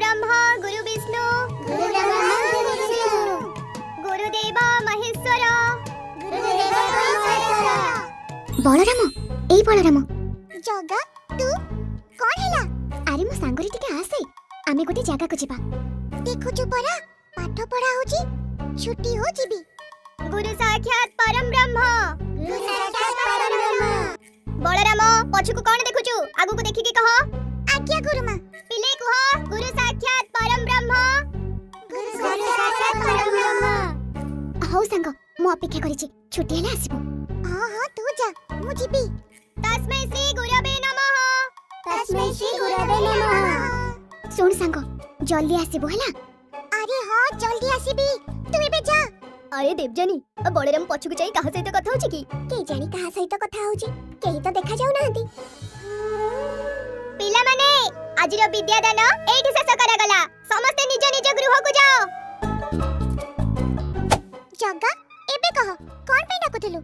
ब्रह्मा गुरु विष्णु गुरुदेव महेश्वर। बलराम एई बलराम जगा तू कोन हैला? अरे मो सांगरी टिके आसे आमे गोटे जगह को जिबा। देखुछु परा पाठ पढ़ा होची छुट्टी हो जिबी। गुरु साक्षात परम ब्रह्म। गुरु साक्षात परम ब्रह्म। बलराम पछुको कोन देखुछु आगु को देखि के कह। आज्ञा गुरुमा। पिले कुह गुरु साक्षात परम ब्रह्म। गुरु साक्षात परम ब्रह्म। हौ सांग मो अपेक्षा करिछि छुट्टी हेला आसीबो। हां हां तू जा मु जिबी। तस्मै श्री गुरवे नमः। तस्मै श्री गुरवे नमः। सुन सांग जल्दी आसीबो हेला। अरे हां जल्दी आसीबी तू एबे जा। अरे देवजानी बलराम पछुको जाई कहा सहित कथा होछि की? के जानी कहा सहित कथा होछि केही तो देखा जाउ नाहंती। पिला माने आजिर विद्यादान एठी शेष करा गला। समस्त निज निज गृह को जाओ। जगा एबे कह कोन पे डाकुथलु?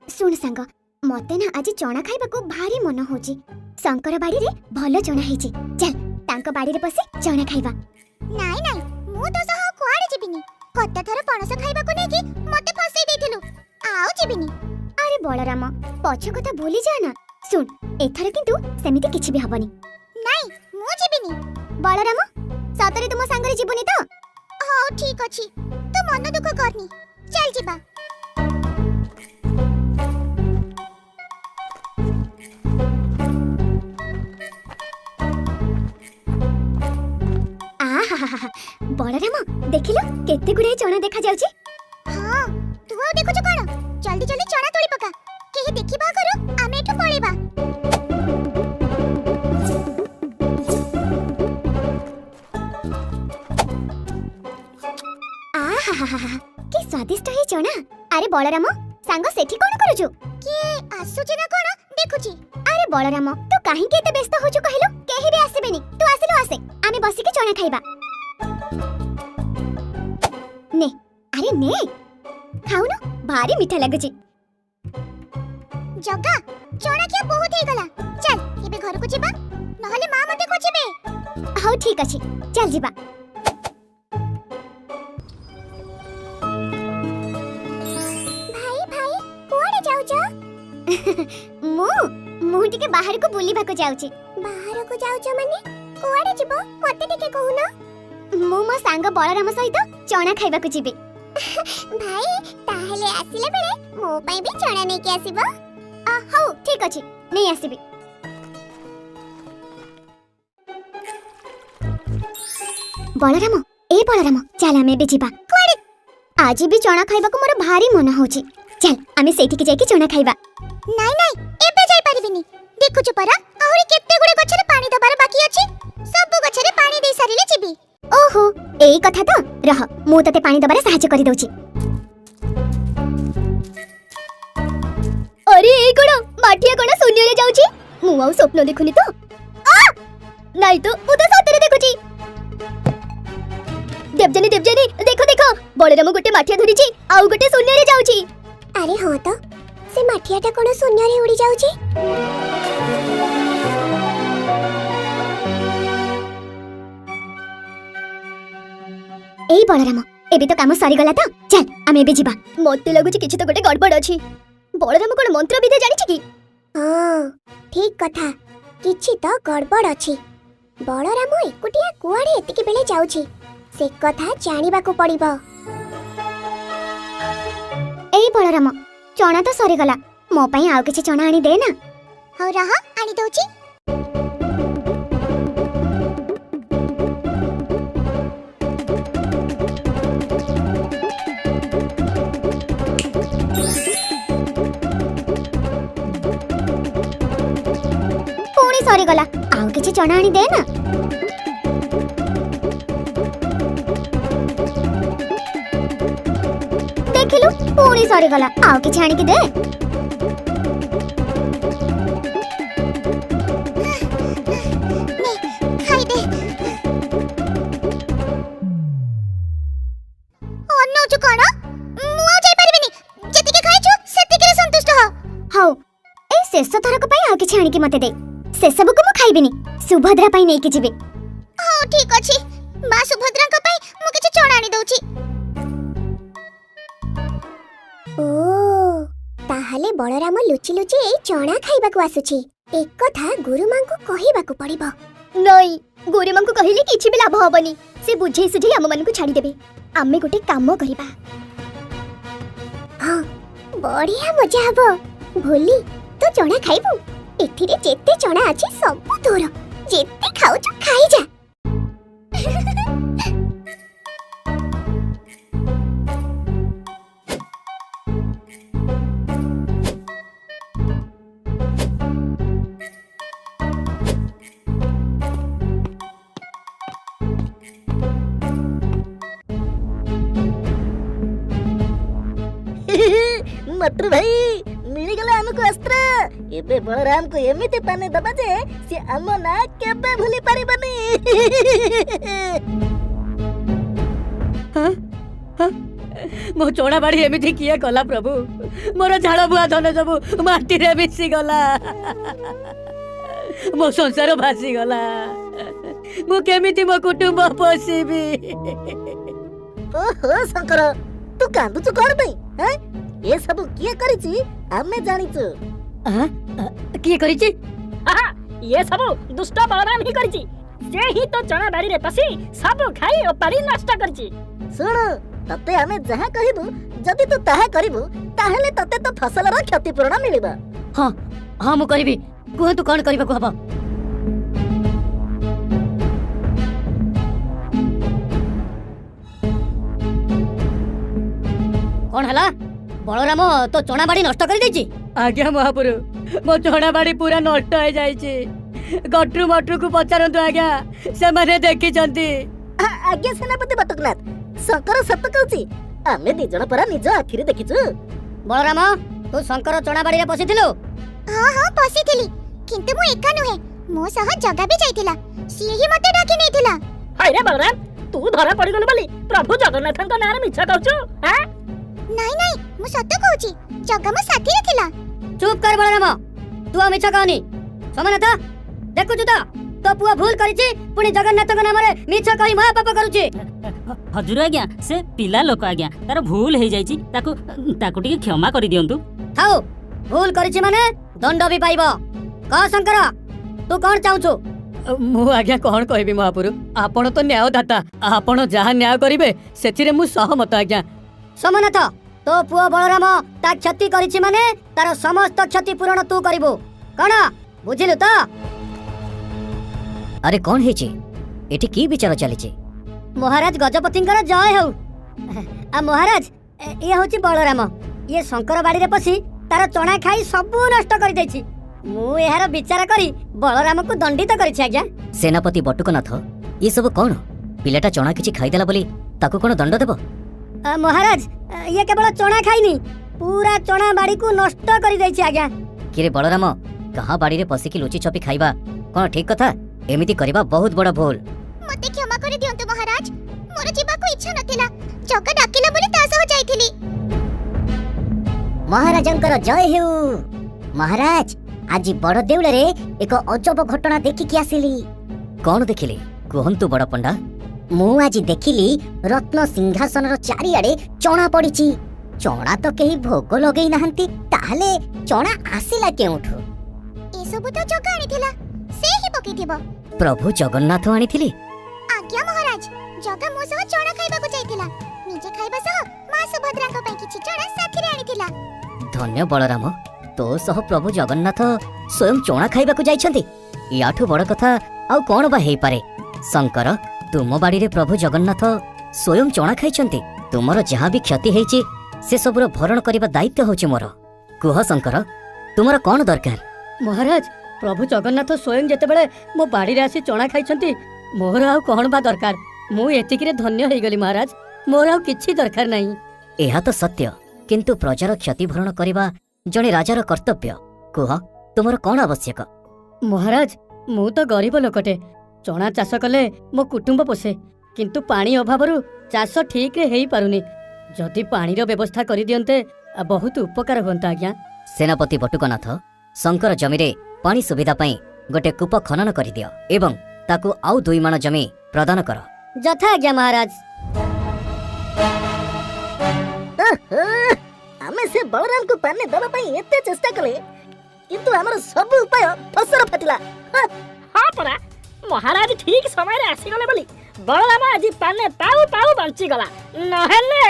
सुन सांग मते ना आज चना खाइबा को भारी मन होछि। शंकर बाड़ी रे भलो चना हेछि। चल तांको बाड़ी रे पसे चना खाइबा। नाइ नाइ मु तो सह कुआडे जिबिनी। कत्ता थर पणस खाइबा को नेकी मते फसई देथिलु आउ जिबिनी। अरे बलराम पछ कथा भूली जा ना। सुन एथर किंतु सेमिति किछि भी हबनी। नाइ मु जिबिनी। बलराम सतरे तुम संगरे जिबुनी तो? हां ठीक अछि तू मन दुख करनी चल जिबा। बलराम देखिलो केते गुडे चना देखा जाउची। हां तू आ देखुछ कोन? जल्दी जल्दी चना तोड़ी पका केही देखिबा करू आमे एठु पळेबा। के स्वादिष्ट है चना। अरे बलराम सांग सेठी कोन करूछु? के आसुची ना कोन देखुची। अरे बलराम तू काहे के एते व्यस्त होछु कहिलो? केही भी आसीबेनी तू आसिलो आसे आमे बसी के चना खाइबा। ने अरे ने खाऊ न भारी मीठा लागुची। जगा चना के बहुत हे गला चल एबे घर को जिबा नहले मां मते खोजिबे। हाउ ठीक अछि चल जिबा। भाई भाई कोडे जाउ जा? मु टिके बाहर को बुलीबा को जाउची। बाहर को जाउ छ माने कोडे जिबो मते टिके कहू ना। मु मो सांग बलराम सहित चना खाइबा को जिबे। भाई ताहले आसिले बेले मो पई भी चना नै के आसीबो। हाउ ठीक अछि नै आसीबे। बलराम ए बलराम चल आमे बे जिबा। कोडे आज भी चना खाइबा को मोर भारी मन होची। चल आमे सेठी के जाई के चना खाइबा। नाइ नाइ एबे जाई परिबिनी। देखुछु परा आहुरी केते गुडे गछरे पानी दबार बाकी अछि। सब गछरे पानी दे सारिले जिबी। ओहो एई कथा तो रह मु तते पानी दबारे सहायता करि दउची। अरे ए कोन माठिया कोन शून्य रे जाउची? मु आउ स्वप्न देखुनी तो? नाइ तो मु तो सतरे देखुची। देवजानी देखो देखो बलराम गोटे माठिया धरिची आउ गोटे शून्य रे जाउची। अरे हां तो से माठियाटा कोन शून्य रे उड़ी जाउची? एई बलराम एबे तो काम सरी गला तो चल आमे एबे जिबा। मते लागुची किछि तो गोटे गड़बड़ अछि। बलराम कोन मंत्र विद्या जानि छी की? हां ठीक कथा किछि तो गड़बड़ अछि। बलराम एकुटिया कुआडे एतिके बेले जाउची से कथा जानिबा को पड़िबो। एई बलराम चना तो सरी गला मो पई आउ किछि चना आनी दे ना। हौ रहा आनी दउची। पुणी सरी गला आउ किछि चना आनी दे ना। देखिलु पुणी सरी गला आउ किछि आनी के दे। ने खाई दे। अन्नो छु कोन मु आ जाई परबिनी। जतिके खाइछु सेतिके संतुष्ट हो। हौ ए शेष थरक पई आउ किछि आनी के मते दे। से सब को मु खाइबिनी सुभद्रा पई नै के जिबे। हां ठीक अछि ମା ସୁଭଦ୍ରାଙ୍କ ପାଇଁ ମୁଁ କିଛି ଚଣା ଆଣି ଦଉଛି। ଓ ତାହେଲେ ବଳରାମ ଲୁଚି ଲୁଚି ଏଇ ଚଣା ଖାଇବାକୁ ଆସୁଛି। ଏକଥା ଗୁରୁମାଙ୍କୁ କହିବାକୁ ପଡିବ। ନାଇଁ, ଗୁରୁମାଙ୍କୁ କହିଲେ କିଛି ବି ଲାଭ ହବନି। ସେ ବୁଝେଇ ସୁଝେଇ ଆମମାନଙ୍କୁ ଛାଡ଼ିଦେବେ। ଆମେ ଗୋଟେ କାମ କରିବା। ହଁ, ବଢିଆ ମଜା ହବ। ଭୋଲି, ତୁ ଚଣା ଖାଇବୁ? ଏଥିରେ ଯେତେ ଚଣା ଅଛି ସବୁ ତୋର। ଯେତେ ଖାଉଛୁ ଖାଇଯା। मटर भाई मिल गला हमको अस्त्र। एबे बलराम को एमिति पाने दबा जे से हम ना केबे भूली परिबनी। मो चोणा बाड़ी एमिति किए कला प्रभु? मोर झाड़ बुआ धन सब माटी रे मिसी गला। मो संसार भासी गला। मो केमिति मो कुटुंब पोषिबी? ओहो शंकर, तू कांदुचु कोन पई? हैं ए सब किए करिछि हमें जानिछु। किए करिछि? ये सब दुष्ट बलराम ही करछि। से ही तो चना बाड़ी रे पसी सब खाई ओपाड़ी नष्ट करछि। सुन, तते हमें जहा कहिबु जदि तू ताहा करिबु ताहेले तते तो फसल रो क्षतिपूर्ण मिलिबा। हाँ हाँ मु करिबी। कहतु कौन करबा हबो? कौन हला? बलराम तो चना बाड़ी नष्ट कर देछि। आज्ञा महापुरु, मो चना बाड़ी पूरा नष्ट हो जाइछि। गट्रु मट्रु को पचारंतु आज्ञा, से माने देखि चंती। आज्ञा सेनापति बटकनाथ, शंकर सत कहछि। हमें दी जण परा निज आखिरे देखिछु। बलराम, तू शंकर चना बाड़ी रे पसिथिलु? हाँ हाँ पसिथिली, किंतु मु एका नुहे, मो सह जगा भी जाइथिला। सिए ही मते डाकी नेथिला। हाय रे बलराम, तू धरा पड़ी गलु बोली प्रभु जगन्नाथଙ୍କ नारे मिछा कहछु। हां नहीं नहीं, मु सत कहूची, जगा मो साथी रे थिला। चुप कर बलराम, तू मिछा कहनी। समानाथ देखुछु तो पुआ भूल करिछि, पुनी जगन्नाथଙ୍କ नामरे मिछा कहि महापाप करूछि। हजूर आज्ञा, से पिला लोक आज्ञा, तार भूल हो जाइछि। ताकू ताकू टिके क्षमा करि दियंतु। थाओ, भूल करिछि माने दंड भी पाइबो। कह शंकर, तू कोन चाहूछु? मु आज्ञा कोन कहबी महापुरु? आपण तो न्यायदाता, आपण जहा न्याय करिवे सेथिरे मु सहमत आज्ञा। समनाथ, तो पुआ बलराम ता क्षति करिछि माने तार समस्त क्षति पूर्ण तू करिबो। कोन बुझिलु तो? अरे कौन है एठी की विचार चलीचे? महाराज गजपतिंकर जय हो। आ महाराज, ये होची बलराम। ये शंकर बाड़ी रे पसी तार चना खाई सब नष्ट कर देछि। मु एहार विचार करी बलराम को दंडित करिछि आज्ञा। सेनापति बटुकनाथ, ये सब कौन? पिलाटा चना किछि खाई देला बोली ताकू कोन दंड देबो? महाराज, ये केवल चना खाइनी, पूरा चना बाड़ी को नष्ट कर देछि आज्ञा। किरे बलराम, कहाँ बाड़ी रे पसी की लुचि छपी खाइबा कोन ठीक कथा? एमिति करबा बहुत बड़ा भूल। मते क्षमा करि दियंतु महाराज, मोर जीवा को इच्छा नथिला। जगा डाकिला बोली ता सह जाइथिली। महाराजंकर जय हो। महाराज, आज बड़ देउल रे एक अजब घटना देखि कि आसिली। कौन देखिले कहंतु बड़ पंडा? मु आज देखिली रत्न सिंहासन रो चारिआडे चना पड़िछि। चना तो केही भोग लगेई नाहंती, ताहले चना आसिला केउठु? ए सब तो जगा आनिथिला, से ही पकिथिबो। प्रभु जगन्नाथ आनिथिले? आज्ञा महाराज, जगा मो सह चना खाइबा को जाइथिला। निजे खाइबा सह मां सुभद्राଙ୍କ ପାଇଁ କିଛି ଚଣା ସାଥିରେ ଆଣିଥିଲା। धन्य बलराम, तो सह प्रभु जगन्नाथ स्वयं चोणा खाइबाकु जाइछन्ति। याठु बड़ कथा आउ कोन बा हेई पारे? शंकर, तुम बाड़ी रे प्रभु जगन्नाथ स्वयं चोणा खाइछन्ति। तुमर जहाँ भी क्षति हेइछि से सबुर भरण करिबा दायित्व होछि मोर। कुह शंकर, तुमर कोन दरकार? महाराज, प्रभु जगन्नाथ स्वयं जेतेबेले मो बाड़ी रे आसी चना खाइछन्ति, मोर आउ कोन बा दरकार? मु एतिकी रे धन्य हेई गली महाराज, मोर आउ किछि दरकार नाही। एहा तो सत्य, किंतु प्रजार क्षति भरण करिबा जणे राजार कर्तव्य। कुह, तुमर कोन आवश्यक? महाराज, मु तो गरीब लोकटे। चना चाष कले मो कुटुंब पोषे, किंतु पानी अभावरु चाष ठीक रे हेई पारुनी। जदि पानीर व्यवस्था करि दियन्ते बहुत उपकार होंता आज्ञा। सेनापति बटुकनाथ, शंकर जमीरे पानी सुविधा पई गोटे कूप खनन करि दियो एवं ताकू आउ 2 माण जमी प्रदान कर। ଯଥା ଆଜ୍ଞା ମହାରାଜ। ଆମେ ସେ ବଳରାମକୁ ପାନେ ଦେବା ପାଇଁ ଏତେ ଚେଷ୍ଟା କଲେ କିନ୍ତୁ ଆମର ସବୁ ଉପାୟ ଫସର ଫାଟିଲା। ହଁ ପରା ମହାରାଜ ଠିକ ସମୟରେ ଆସିଗଲେ ବୋଲି ବଳରାମ ଆଜି ପାନେ ପାଉ ପାଉ ବଞ୍ଚିଗଲା, ନହେଲେ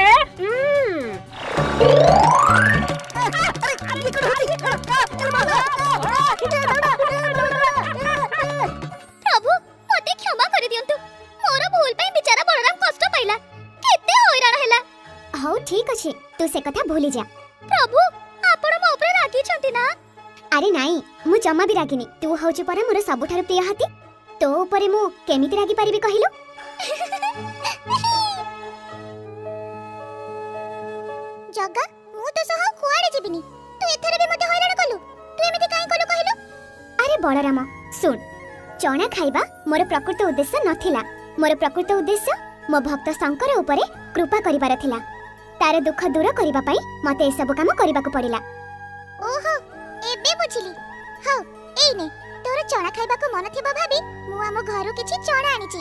प्रभु मते क्षमा कर दियंतु मोर भूल पई बिचारा बलराम कष्ट पाइला केते हैरान हैला। हौ ठीक अछि तू से कथा भूली जा। प्रभु आपण मो ऊपर रागी छंती ना? अरे नाई मु जम्मा भी रागिनी। तू हौछु परा मोर सबुठारु प्रिय हाथी। तो ऊपर मु केमिति रागी परिबी कहिलु? जगा मु तो सह कुआडे जिबिनी तू एथरे भी मते हैरान कलु। तू एमिति काई कलु कहिलु? अरे बलराम सुन, चना खाइबा मोर प्रकृत उद्देश्य नथिला। मोर प्रकृत उद्देश्य मो भक्त शंकर उपरे कृपा करिबार थिला। तार दुख दूर करिबा पई मते ए सब काम करिबाकू पड़िला। ओहो एबे बुझिली। हौ एई ने तोर चना खाइबा को मन थिबा भाबी मु आम घरु किछि चना आनिछि।